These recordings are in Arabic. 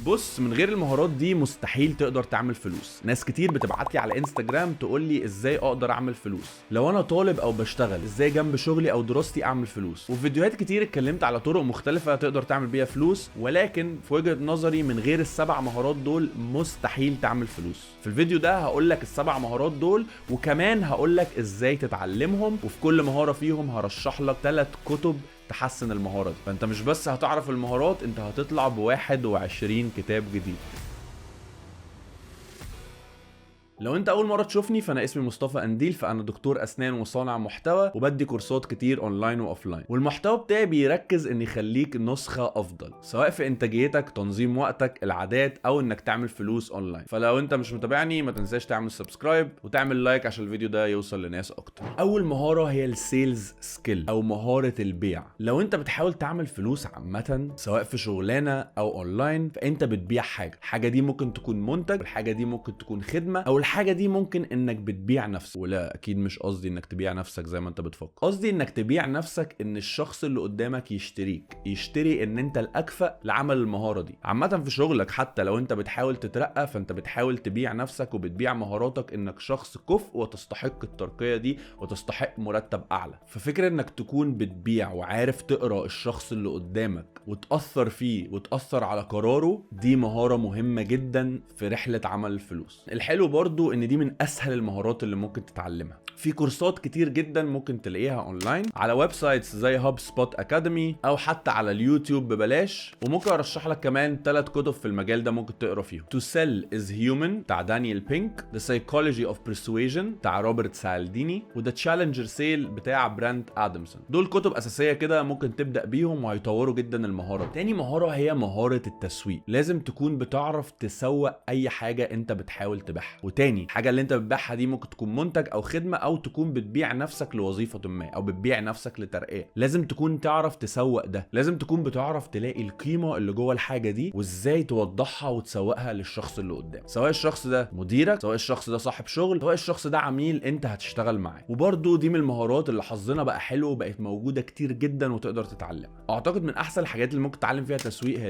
بص، من غير المهارات دي مستحيل تقدر تعمل فلوس. ناس كتير بتبعت لي على انستجرام تقول لي ازاي اقدر اعمل فلوس، لو انا طالب او بشتغل ازاي جنب شغلي او دراستي اعمل فلوس. وفي فيديوهات كتير اتكلمت على طرق مختلفة تقدر تعمل بيها فلوس، ولكن في وجهة نظري من غير السبع مهارات دول مستحيل تعمل فلوس. في الفيديو ده هقول لك السبع مهارات دول، وكمان هقول لك ازاي تتعلمهم، وفي كل مهارة فيهم هرشح لك 3 كتب تحسن المهارة دي. فانت مش بس هتعرف المهارات، انت هتطلع ب21 كتاب جديد. لو انت اول مره تشوفني فانا اسمي مصطفى قنديل، فانا دكتور اسنان وصانع محتوى، وبدي كورسات كتير اونلاين واوفلاين. والمحتوى بتاعي بيركز ان يخليك نسخه افضل، سواء في انتاجيتك، تنظيم وقتك، العادات، او انك تعمل فلوس اونلاين. فلو انت مش متابعني ما تنساش تعمل سبسكرايب وتعمل لايك عشان الفيديو ده يوصل لناس اكتر. اول مهاره هي السيلز سكيل او مهاره البيع. لو انت بتحاول تعمل فلوس عامه سواء في شغلانه او اونلاين، فانت بتبيع حاجه. الحاجه دي ممكن تكون منتج، والحاجه دي ممكن تكون خدمه، او الحاجه دي ممكن انك بتبيع نفسك. ولا اكيد مش قصدي انك تبيع نفسك زي ما انت بتفكر، قصدي انك تبيع نفسك ان الشخص اللي قدامك يشتري ان انت الاكفأ لعمل المهاره دي. عامه في شغلك حتى لو انت بتحاول تترقى، فانت بتحاول تبيع نفسك وبتبيع مهاراتك انك شخص كفء وتستحق الترقيه دي وتستحق مرتب اعلى. ففكرة انك تكون بتبيع وعارف تقرا الشخص اللي قدامك وتأثر فيه وتأثر على قراره، دي مهارة مهمة جدا في رحلة عمل الفلوس. الحلو برضو ان دي من اسهل المهارات اللي ممكن تتعلمها. في كورسات كتير جدا ممكن تلاقيها اونلاين على ويب سايتس زي هاب سبوت اكاديمي، او حتى على اليوتيوب ببلاش. وممكن ارشح لك كمان 3 كتب في المجال ده ممكن تقرا فيهم: To Sell is Human بتاع دانيال بينك، The Psychology of Persuasion بتاع روبرت سالديني، وThe Challenger Sale بتاع برانت ادمسون. دول كتب اساسيه كده ممكن تبدا بيهم وهيطوروا جدا المهاره. تاني مهاره هي مهاره التسويق. لازم تكون بتعرف تسوق اي حاجه انت بتحاول تبيعها. وتاني الحاجه اللي انت بتبيعها دي ممكن تكون منتج او خدمه، او تكون بتبيع نفسك لوظيفه ما، او بتبيع نفسك لترقيه. لازم تكون تعرف تسوق ده. لازم تكون بتعرف تلاقي القيمه اللي جوه الحاجه دي وازاي توضحها وتسوقها للشخص اللي قدام، سواء الشخص ده مديرك، سواء الشخص ده صاحب شغل، سواء الشخص ده عميل انت هتشتغل معاه. وبرده دي من المهارات اللي حظنا بقى حلو وبقت موجوده كتير جدا وتقدر تتعلمها. اعتقد من احسن الحاجات اللي ممكن تتعلم فيها تسويق هي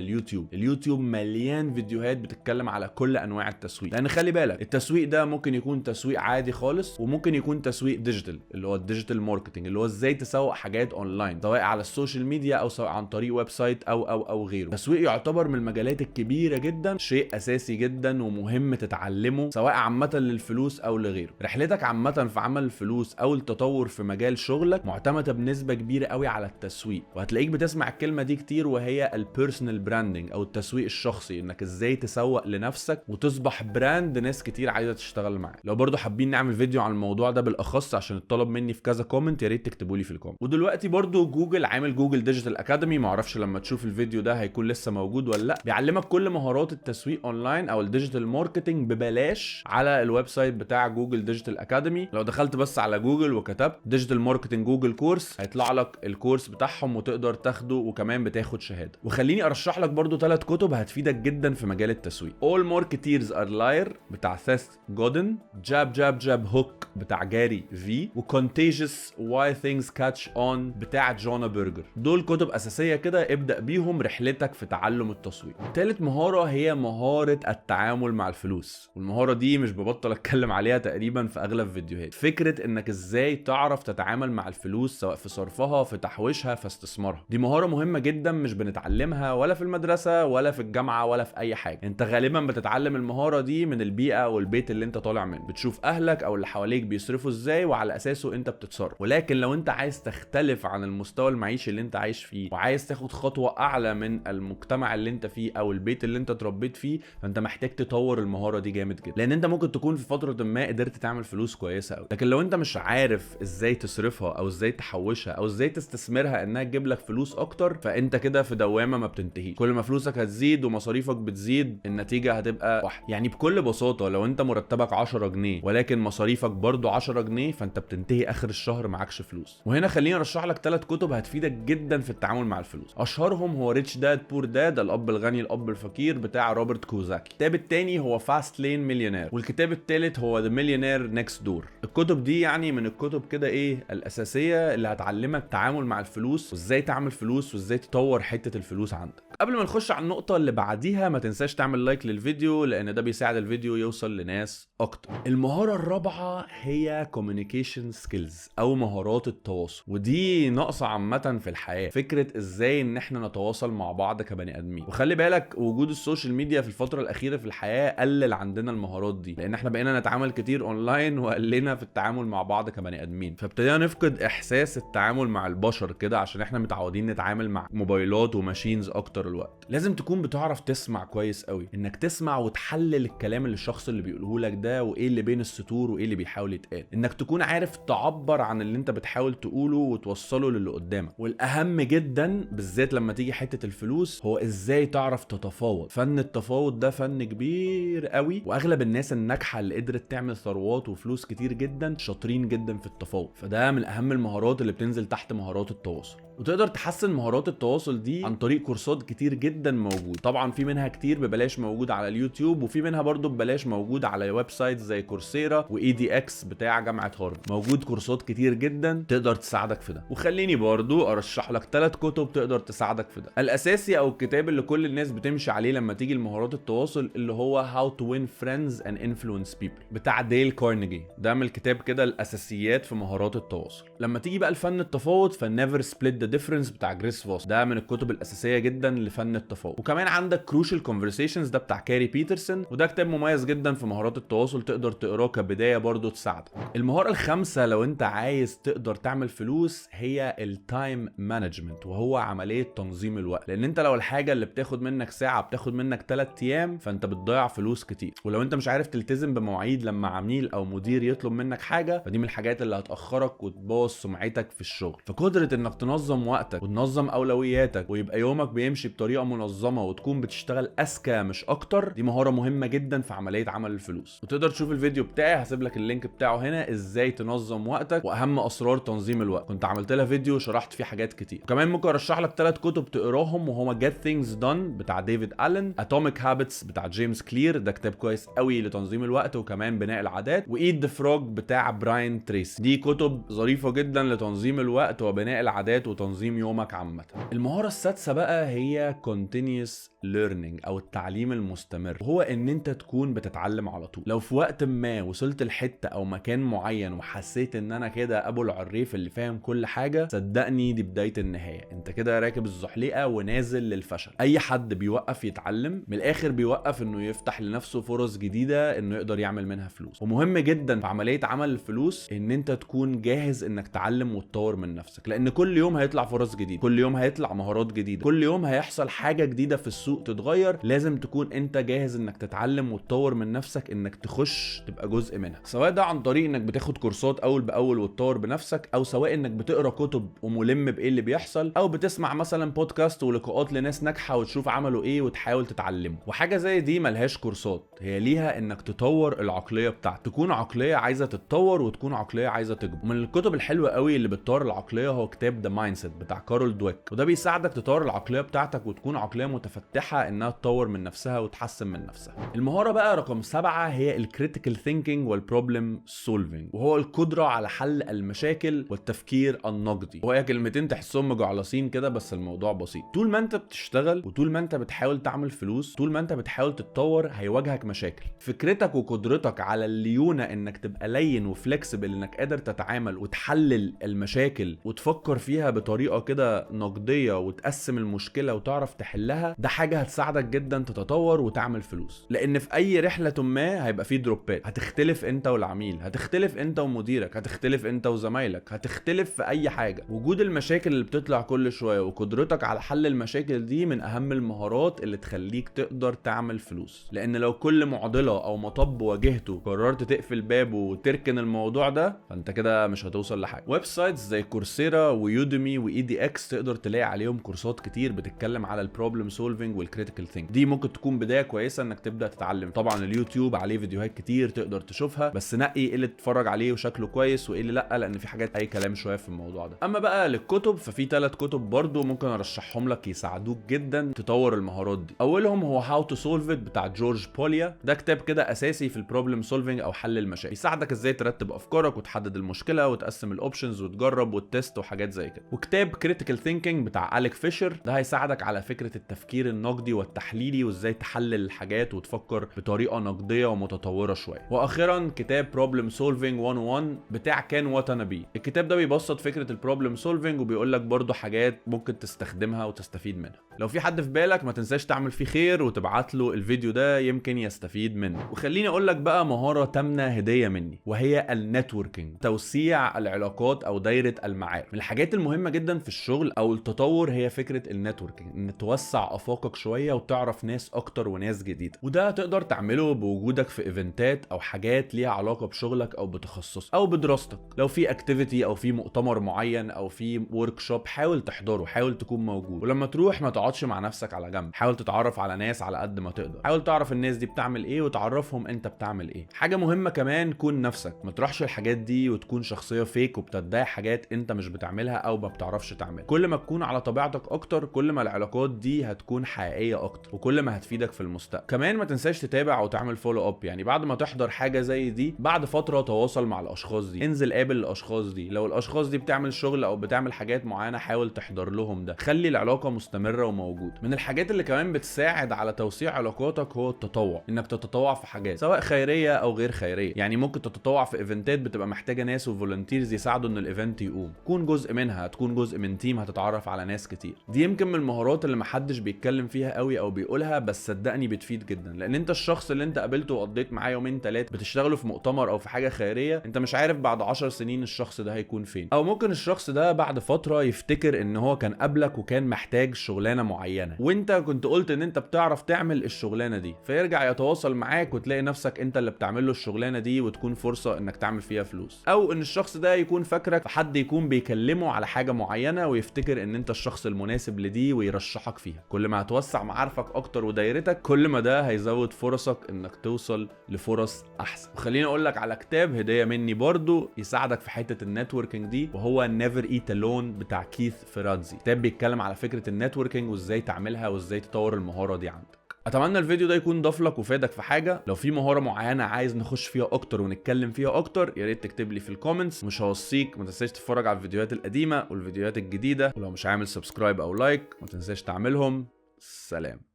اليوتيوب مليان فيديوهات بتتكلم على كل انواع التسويق. لان خلي بالك التسويق ده ممكن يكون تسويق عادي خالص، وممكن يكون تسويق ديجيتال اللي هو الديجيتال ماركتنج، اللي هو ازاي تسوق حاجات اونلاين سواء على السوشيال ميديا او سواء عن طريق ويب سايت او غيره. التسويق يعتبر من المجالات الكبيره جدا، شيء اساسي جدا ومهم تتعلمه سواء عامه للفلوس او لغيره. رحلتك عامه في عمل الفلوس او التطور في مجال شغلك معتمده بنسبه كبيره قوي على التسويق. وهتلاقيك بتسمع الكلمه دي كتير، وهي البيرسونال براندنج او التسويق الشخصي، انك ازاي تسوق لنفسك وتصبح براند ناس كتير عايزه تشتغل معاك. لو برضو حابين نعمل فيديو عن الموضوع ده بالاخص عشان الطلب مني في كذا كومنت، يا ريت تكتبوا لي في الكومنت. ودلوقتي برضو جوجل عامل جوجل ديجيتال اكاديمي، معرفش لما تشوف الفيديو ده هيكون لسه موجود ولا لا. بيعلمك كل مهارات التسويق اونلاين او الديجيتال ماركتنج ببلاش على الويب سايت بتاع جوجل ديجيتال اكاديمي. لو دخلت بس على جوجل وكتبت ديجيتال ماركتنج جوجل كورس هيطلع لك الكورس بتاعهم وتقدر تاخده، وكمان بتاخد شهاده. وخليني ارشح لك برضو 3 كتب هتفيدك جدا في مجال التسويق: All Marketeers Are Liar بتاع سيث جودن، جاب هوك بتاع جاري في، وكونتيجيوس Why Things Catch On بتاع جونا برجر. دول كتب اساسيه كده ابدا بيهم رحلتك في تعلم التسويق. ثالث مهاره هي مهاره التعامل مع الفلوس، والمهاره دي مش ببطل اتكلم عليها تقريبا في اغلب فيديوهات. فكره انك ازاي تعرف تتعامل مع الفلوس سواء في صرفها، في تحويشها، في استثمارها. دي مهاره مهمه جدا مش بنتعلمها ولا في المدرسه ولا في الجامعه ولا في اي حاجه. انت غالبا بتتعلم المهاره دي من البيئه والبيت اللي انت طالع منه، بتشوف اهلك او اللي حواليك بيصرفوا ازاي وعلى اساسه انت بتتصرف. ولكن لو انت عايز تختلف عن المستوى المعيشي اللي انت عايش فيه وعايز تاخد خطوه اعلى من المجتمع اللي انت فيه او البيت اللي انت اتربيت فيه، فانت محتاج تطور المهاره دي جامد جدا. لان انت ممكن تكون في فتره ما قدرت تعمل فلوس كويسه قوي، لكن لو انت مش عارف ازاي تصرفها او ازاي تحوشها او ازاي تستثمرها انها تجيب لك فلوس اكتر، فانت كده في دوامه ما بتنتهيش. كل ما فلوسك هتزيد ومصاريفك بتزيد النتيجه هتبقى واحده. يعني بكل بساطه لو انت مرتبك 10 جنيه ولكن مصاريفك برضو 10 جنيه، فانت بتنتهي اخر الشهر معكش فلوس. وهنا خليني ارشح لك 3 كتب هتفيدك جدا في التعامل مع الفلوس. اشهرهم هو ريتش داد بور داد، الاب الغني الاب الفقير بتاع روبرت كوزاكي. الكتاب الثاني هو فاست لين مليونير، والكتاب الثالث هو ذا مليونير نيكست دور. الكتب دي يعني من الكتب كده ايه الاساسيه اللي هتعلمك التعامل مع الفلوس وازاي تعمل فلوس وازاي تطور حته الفلوس عندك. قبل ما نخش على النقطه اللي بعديها ما تنساش تعمل لايك للفيديو لان ده بيساعد الفيديو يوصل لناس اكتر. المهاره الرابعه هي communication skills او مهارات التواصل، ودي ناقصه عامه في الحياه. فكره ازاي ان احنا نتواصل مع بعض كبني ادمين. وخلي بالك وجود السوشيال ميديا في الفتره الاخيره في الحياه قلل عندنا المهارات دي، لان احنا بقينا نتعامل كتير اونلاين وقلنا في التعامل مع بعض كبني ادمين، فابتدينا نفقد احساس التعامل مع البشر كده عشان احنا متعودين نتعامل مع موبايلات وماشينز اكتر الوقت. لازم تكون بتعرف تسمع كويس قوي، انك تسمع وتحلل الكلام اللي الشخص اللي بيقوله لك ده وايه اللي بين السطور وايه اللي بيحاول يتقال، انك تكون عارف تعبر عن اللي انت بتحاول تقوله وتوصله للي قدامك. والاهم جدا بالذات لما تيجي حته الفلوس هو ازاي تعرف تتفاوض. فن التفاوض ده فن كبير قوي، واغلب الناس الناجحه اللي قدرت تعمل ثروات وفلوس كتير جدا شاطرين جدا في التفاوض. فده من اهم المهارات اللي بتنزل تحت مهارات التواصل. وتقدر تحسن مهارات التواصل دي عن طريق كورسات كتير جدا موجود. طبعا في منها كتير ببلاش موجود على اليوتيوب، وفي منها برضو ببلاش موجود على ويب سايت زي كورسيرا واي دي اكس بتاع جامعه هارفارد. موجود كورسات كتير جدا تقدر تساعدك في ده. وخليني برضو ارشح لك 3 كتب تقدر تساعدك في ده. الاساسي او الكتاب اللي كل الناس بتمشي عليه لما تيجي لمهارات التواصل اللي هو How to Win Friends and Influence People بتاع ديل كارنيجي. ده من الكتاب كده الاساسيات في مهارات التواصل. لما تيجي بقى لفن التفاوض فNever Split the Difference بتاع جريس فوس. ده من الكتب الاساسيه جدا لفن التفاوض. وكمان عندك Crucial Conversations ده بتاع كاري بيترسون، وده كتاب مميز جدا في مهارات التواصل تقدر تقراه كبدايه برضو تساعدك. المهاره الخامسه لو انت عايز تقدر تعمل فلوس هي التايم مانجمنت، وهو عمليه تنظيم الوقت. لان انت لو الحاجه اللي بتاخد منك ساعه بتاخد منك 3 ايام فانت بتضيع فلوس كتير. ولو انت مش عارف تلتزم بمواعيد لما عميل او مدير يطلب منك حاجه فدي من الحاجات اللي هتاخرك وتبوظ سمعتك في الشغل. فقدره انك تنظم وقتك وتنظم اولوياتك ويبقى يومك بيمشي بطريقه منظمه وتكون بتشتغل اذكى مش اكتر، دي مهاره مهمه جدا في عمليه عمل الفلوس. وتقدر تشوف الفيديو بتاعي هسيب لك اللينك بتاعه هنا ازاي تنظم وقتك واهم اسرار تنظيم الوقت. كنت عملت لها فيديو شرحت فيه حاجات كتير. وكمان ممكن ارشح لك 3 كتب تقراهم وهما Get Things Done بتاع ديفيد ألين، Atomic Habits بتاع جيمس كلير ده كتاب كويس قوي لتنظيم الوقت وكمان بناء العادات، وإيت ذا فروج بتاع براين تريسي. دي كتب ظريفه جدا لتنظيم الوقت وبناء العادات وتنظيم يومك عامه. المهاره السادسه بقى هي continuous learning او التعليم المستمر، وهو ان انت تكون بتتعلم على طول. لو في وقت ما وصلت لحته او مكان معين وحسيت ان انا كده ابو العريف اللي فاهم كل حاجه، صدقني دي بدايه النهايه. انت كده راكب الزحليقه ونازل للفشل. اي حد بيوقف يتعلم من الاخر بيوقف انه يفتح لنفسه فرص جديده انه يقدر يعمل منها فلوس. ومهم جدا في عمليه عمل الفلوس ان انت تكون جاهز انك تعلم وتطور من نفسك، لان كل يوم هيطلع فرص جديده، كل يوم هيطلع مهارات جديده، كل يوم هيحصل حاجه جديده في السوق تتغير. لازم تكون انت جاهز انك تتعلم وتطور من نفسك، انك تخش تبقى جزء منها، سواء ده عن طريق انك بتاخد كورسات اول باول وتطور بنفسك، او سواء انك بتقرا كتب وملم بايه اللي بيحصل، او بتسمع مثلا بودكاست ولقاءات لناس ناجحه وتشوف عملوا ايه وتحاول تتعلمه. وحاجه زي دي ملهاش كورسات، هي ليها انك تطور العقليه بتاعتك، تكون عقليه عايزه تتطور وتكون عقليه عايزه تكبر. من الكتب الحلوه قوي اللي بتطور العقليه هو كتاب ذا مايندسيت بتاع كارول دويك، وده بيساعدك تطور العقليه بتاعتك وتكون عقليه متفتحه انها تطور من نفسها وتحسن من نفسها. المهاره بقى رقم 7 هي الكريتيكال ثينكينج والبروبلم سولفينج، وهو القدره على حل المشاكل والتفكير النقدي. وهي كلمتين تحسهم مجعلصين كده بس الموضوع بسيط. طول ما انت بتشتغل وطول ما انت بتحاول تعمل فلوس، طول ما انت بتحاول تتطور هيواجهك مشاكل. فكرتك وقدرتك على الليونه انك تبقى لين وفلكسبل، انك قادر تتعامل وتحلل المشاكل وتفكر فيها بطريقه كده نقديه وتقسم المشكله وتعرف تحلها، ده حاجه هتساعدك جدا تتطور وتعمل فلوس. لان في اي رحله ما هيبقى فيه دروبات، هتختلف انت والعميل، هتختلف انت ومديرك، هتختلف انت وزمايلك، هتختلف في اي حاجه. وجود المشاكل اللي بتطلع كل شويه وقدرتك على حل المشاكل دي من اهم المهارات اللي تخليك تقدر تعمل فلوس. لان لو كل معضله او مطب واجهته قررت تقفل بابه وتركن الموضوع ده فانت كده مش هتوصل لحاجه. ويب سايتس زي كورسيرا ويوديمي واي دي اكس تقدر تلاقي عليهم كورسات كتير بتتكلم على البروبلم سولفينج والكريتيكال ثينك. دي ممكن تكون بدايه كويسه انك تبدا تتعلم. طبعا اليوتيوب عليه فيديوهات كتير تقدر تشوفها، بس نقي ايه اللي تتفرج عليه وشكله كويس وايه اللي لا، لان في حاجات اي كلام شويه في الموضوع ده. اما بقى للكتب ففي 3 كتب برضو ممكن ارشحهم لك يساعدوك جدا تطور المهارات دي. اولهم هو هاو تو سولف ات بتاع جورج بوليا. ده كتاب كده اساسي في البروبلم سولفينج او حل المشاكل، يساعدك ازاي ترتب افكارك وتحدد المشكله وتقسم الاوبشنز وتجرب وتست وحاجات زي كده. وكتاب كريتيكال ثينكينج بتاع أليك فيشر، ده هيساعدك على فكرة التفكير النقدي والتحليلي وازاي تحلل الحاجات وتفكر بطريقة نقدية ومتطورة شوية. واخيرا كتاب بروبلم سولفينج 101 بتاع كان واتانابي. الكتاب ده بيبسط فكرة البروبلم سولفينج وبيقول لك برضو حاجات ممكن تستخدمها وتستفيد منها. لو في حد في بالك ما تنساش تعمل فيه خير وتبعت له الفيديو ده، يمكن يستفيد منه. وخليني اقول لك بقى مهارة تامنة هدية مني، وهي النتوركينج، توسيع العلاقات او دايرة المعارف. من الحاجات المهمة جدا في الشغل او التطور هي فكرة النتوركينج، ان توسع افاقك شوية وتعرف ناس اكتر وناس جديدة. وده تقدر تعمله بوجودك في ايفنتات او حاجات ليها علاقة بشغلك او بتخصصك او بدراستك. لو في اكتيفيتي او في مؤتمر معين او في ورك شوب، حاول تحضره، حاول تكون موجود. ولما تروح ما تقعدش مع نفسك على جنب، حاول تتعرف على ناس على قد ما تقدر، حاول تعرف الناس دي بتعمل ايه وتعرفهم انت بتعمل ايه. حاجة مهمة كمان، كون نفسك، ما تروحش الحاجات دي وتكون شخصية فيك وبتدعي حاجات انت مش بتعملها او ما بتعرفش تعملها. كل ما تكون على طبيعتك اكتر، كل ما العلاقات دي هتكون حقيقية اكتر، وكل ما هتفيدك في المستقبل. كمان ما تنساش تتابع وتعمل فولو اب، يعني بعد ما تحضر حاجة زي دي بعد فترة تواصل مع الاشخاص دي، انزل قابل الاشخاص دي. لو الاشخاص دي بتعمل شغل او بتعمل حاجات معينة، حاول تحضر لهم ده، خلي العلاقة مستمرة وموجود. من الحاجات اللي كمان بتساعد على توسيع علاقاتك هو التطوع، انك تتطوع في حاجات سواء خيرية او غير خيرية. يعني ممكن تتطوع في ايفنتات بتبقى محتاجة ناس وفولنتيرز يساعدوا ان الايفنت يقوم، تكون جزء منها، تكون جزء من تيم، هتتعرف على ناس كتير. دي يمكن من المهارات اللي محدش بيتكلم فيها قوي او بيقولها، بس صدقني بتفيد جدا، لان انت الشخص اللي انت قابلته وقضيت معاه يومين 3 بتشتغلوا في مؤتمر او في حاجة خيرية، انت مش عارف بعد 10 سنين الشخص ده هيكون فين، او ممكن الشخص ده بعد فترة يفتكر ان هو كان قبلك وكان محتاج شغلانة معينة وانت كنت قلت ان انت بتعرف تعمل الشغلانة دي، فيرجع يتواصل معاك وتلاقي نفسك انت اللي بتعمل له الشغلانة دي وتكون فرصة انك تعمل فيها فلوس. او ان الشخص ده يكون فاكرك، فحد يكون بيكلمه على حاجة معينة ويفتكر ان انت الشخص المناسب لدي ويرشحك فيها. كل ما هتوسع معارفك اكتر ودايرتك، كل ما ده هيزود فرصك انك توصل لفرص احسن. وخليني اقول لك على كتاب هدية مني برضو يساعدك في حتة النتوركينج دي، وهو Never Eat Alone بتاع كيث فرادزي. كتاب بيتكلم على فكرة النتوركينج وازاي تعملها وازاي تطور المهارة دي عندك. اتمنى الفيديو ده يكون ضاف لك وفادك في حاجه. لو في مهاره معينه عايز نخش فيها اكتر ونتكلم فيها اكتر، يا ريت تكتب لي في الكومنتس. مش هوصيك ما تنساش تتفرج على الفيديوهات القديمه والفيديوهات الجديده، ولو مش عامل سبسكرايب او لايك ما تنساش تعملهم. سلام.